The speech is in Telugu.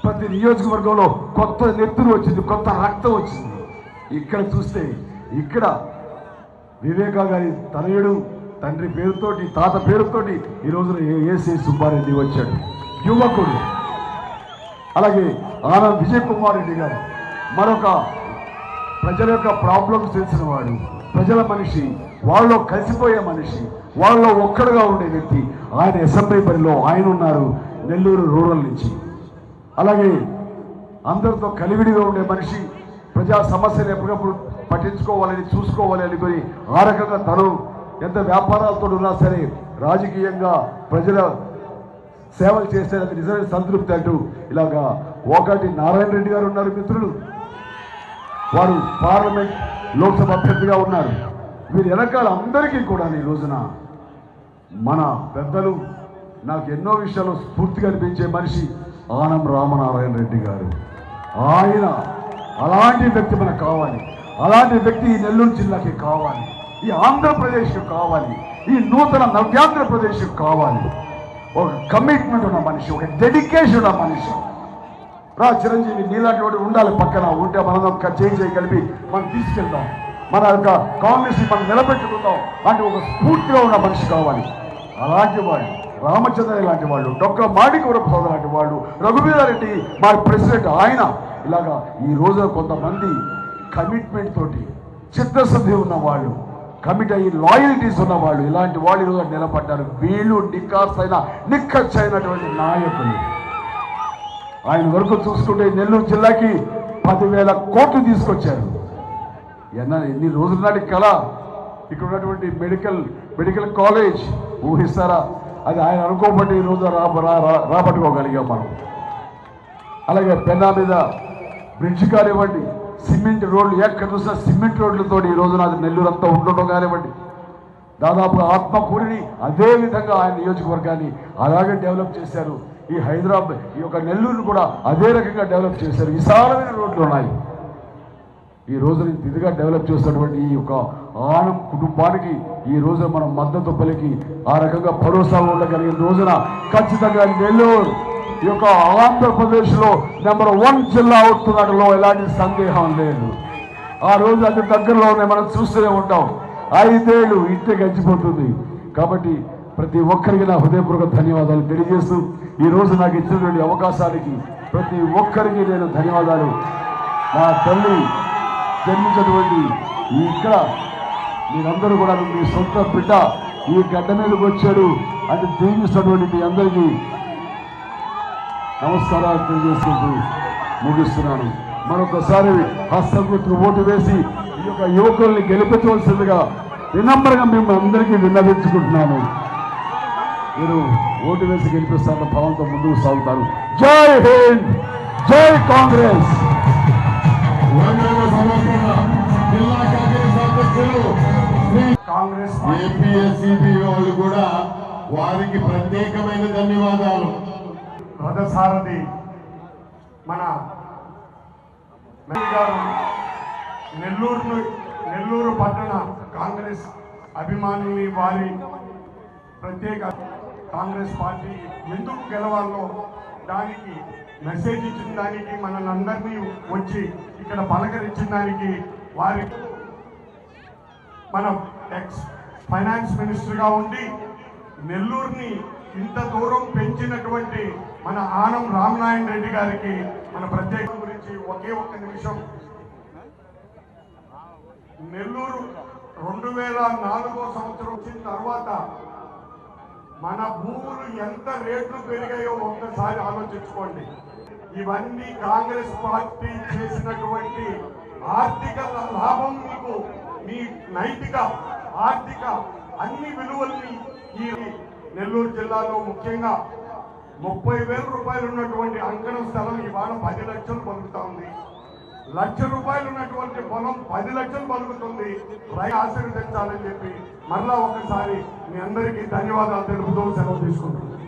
ప్రతి నియోజకవర్గంలో కొత్త నెత్తురు వచ్చింది, కొత్త రక్తం వచ్చింది. ఇక్కడ చూస్తే ఇక్కడ వివేకా గారి తనయుడు తండ్రి పేరుతోటి తాత పేరుతోటి ఈ రోజున ఏసీ సుబ్బారెడ్డి వచ్చాడు, యువకుడు. అలాగే ఆనంద్ విజయ్ కుమార్ రెడ్డి గారు మరొక ప్రజల యొక్క ప్రాబ్లమ్స్ తెలిసిన వాడు, ప్రజల మనిషి, వాళ్ళలో కలిసిపోయే మనిషి, వాళ్ళలో ఒక్కడుగా ఉండే వ్యక్తి. ఆయన అసెంబ్లీ బరిలో ఆయన ఉన్నారు, నెల్లూరు రూరల్ నుంచి. అలాగే అందరితో కలివిడిగా ఉండే మనిషి, ప్రజా సమస్యలు ఎప్పటికప్పుడు పట్టించుకోవాలని చూసుకోవాలి అనుకుని ఆ రకంగా తను ఎంత వ్యాపారాలతో ఉన్నా సరే రాజకీయంగా ప్రజల సేవలు చేస్తే అది నిజమైన సంతృప్తి అంటూ ఇలాగా ఒకటి నారాయణ రెడ్డి గారు ఉన్నారు మిత్రులు, వారు పార్లమెంట్ లోక్సభ అభ్యర్థిగా ఉన్నారు. వీరి వెనకాల అందరికీ కూడా ఈ రోజున మన పెద్దలు నాకు ఎన్నో విషయాలు స్ఫూర్తిగా అనిపించే మనిషి ఆనం రామనారాయణ రెడ్డి గారు. ఆయన అలాంటి వ్యక్తి మనకు కావాలి, అలాంటి వ్యక్తి ఈ నెల్లూరు జిల్లాకి కావాలి, ఈ ఆంధ్రప్రదేశ్కి కావాలి, ఈ నూతన నవ్యాంధ్రప్రదేశ్కి కావాలి. ఒక కమిట్మెంట్ ఉన్న మనిషి, ఒక డెడికేషన్ ఉన్న మనిషి. రా చిరంజీవి నీలాంటి వాడు ఉండాలి పక్కన, ఉంటే మనం చేయి కలిపి మనం తీసుకెళ్దాం, మన యొక్క కాంగ్రెస్ మనం నిలబెట్టుకుందాం అంటే ఒక స్ఫూర్తిగా ఉన్న మనిషి కావాలి. అలాంటి వాళ్ళు రామచంద్ర లాంటి వాళ్ళు, డాక్టర్ మాడికవరప్రసాద్ లాంటి వాళ్ళు, రఘువీరారెడ్డి మా ప్రెసిడెంట్, ఆయన ఇలాగా ఈ రోజున కొంతమంది కమిట్మెంట్ తోటి చిత్తశుద్ధి ఉన్న వాళ్ళు, కమిట్ అయ్యి లాయల్టీస్ ఉన్న వాళ్ళు, ఇలాంటి వాళ్ళు ఈరోజు నిలబడ్డారు. వీళ్ళు నిక్కచ్చైనటువంటి నాయకులు. ఆయన వరకు చూసుకుంటే నెల్లూరు జిల్లాకి 10,000 కోట్లు తీసుకొచ్చారు. ఎన్ని రోజుల నాటి కళ ఇక్కడ ఉన్నటువంటి మెడికల్ కాలేజ్ ఊహిస్తారా? అది ఆయన అనుకోబట్టి ఈరోజు రాబట్టుకోగలిగాం మనం. అలాగే పెన్నా మీద బ్రిడ్జ్ కానివ్వండి, సిమెంట్ రోడ్లు ఎక్కడ చూసినా సిమెంట్ రోడ్లతో ఈ రోజున అది నెల్లూరు అంతా ఉండడం కానివ్వండి, దాదాపుగా ఆత్మకూరిని అదే విధంగా ఆయన నియోజకవర్గాన్ని అలాగే డెవలప్ చేశారు. ఈ హైదరాబాద్ ఈ యొక్క నెల్లూరును కూడా అదే రకంగా డెవలప్ చేశారు. విశాలమైన రోడ్లు ఉన్నాయి. ఈ రోజున ఇదిగా డెవలప్ చేస్తున్నటువంటి ఈ యొక్క ఆనం కుటుంబానికి ఈ రోజున మనం మద్దతు పలికి ఆ రకంగా భరోసా ఉండగలిగిన రోజున ఖచ్చితంగా నెల్లూరు ఈ యొక్క ఆంధ్రప్రదేశ్లో నెంబర్ 1 జిల్లా అవుతున్నట్లో ఎలాంటి సందేహం లేదు. ఆ రోజు అతి దగ్గరలోనే మనం చూస్తూనే ఉంటాం. 5 ఏళ్ళు ఇంటే గడిచిపోతుంది. కాబట్టి ప్రతి ఒక్కరికి నా హృదయపూర్వక ధన్యవాదాలు తెలియజేస్తూ ఈ రోజు నాకు ఇచ్చినటువంటి అవకాశానికి ప్రతి ఒక్కరికి నేను ధన్యవాదాలు. నా తల్లి జన్మించినటువంటి ఇక్కడ మీరందరూ కూడా మీ సొంత బిడ్డ ఈ గడ్డ మీదకి వచ్చాడు అని దీవిస్తున్నటువంటి మీ అందరికీ నమస్కారాలు తెలియజేసుకుంటూ ముగిస్తున్నాను. మరొకసారి హస్తం గుర్తుకు ఓటు వేసి ఈ యొక్క యువకుల్ని గెలిపించవలసిందిగా వినమ్రంగా మేము అందరికీ విన్నవించుకుంటున్నాను. మీరు ఓటు వేసి గెలిపిస్తారన్న భావంతో ముందుకు సాగుతారు. జై హింద్, జై కాంగ్రెస్. కాంగ్రెస్ ఏపీఎస్సీపీ వాళ్ళు కూడా వారికి ప్రత్యేకమైన ధన్యవాదాలు. రథసారథి మన గారు నెల్లూరు పట్టణ కాంగ్రెస్ అభిమానుల్ని వారి ప్రత్యేక కాంగ్రెస్ పార్టీ ఎందుకు గెలవాలో దానికి మెసేజ్ ఇచ్చిన దానికి మనల్ని వచ్చి ఇక్కడ పలకరించిన దానికి వారి మన ఎక్స్ ఫైనాన్స్ మినిస్టర్గా ఉండి నెల్లూరుని ఇంత దూరం పెంచినటువంటి మన ఆనం రామనారాయణ రెడ్డి గారికి మన ప్రత్యేకం గురించి ఒకే ఒక్క నిమిషం. నెల్లూరు 2004 సంవత్సరం వచ్చిన తర్వాత మన భూములు ఎంత రేట్లు పెరిగాయో ఒక్కసారి ఆలోచించుకోండి. ఇవన్నీ కాంగ్రెస్ పార్టీ చేసినటువంటి ఆర్థిక లాభం మీకు మీ నైతిక ఆర్థిక అన్ని విలువల్ని ఈ నెల్లూరు జిల్లాలో ముఖ్యంగా 30,000 రూపాయలు ఉన్నటువంటి అంకణం స్థలం ఇవాళ 10 లక్షలు పలుకుతా ఉంది. ₹1,00,000 ఉన్నటువంటి పొలం 10 లక్షలు పలుకుతుంది. ఆశీర్వదించాలని చెప్పి మరలా ఒకసారి మీ అందరికీ ధన్యవాదాలు తెలుపుతూ సెలవు తీసుకుంటున్నాను.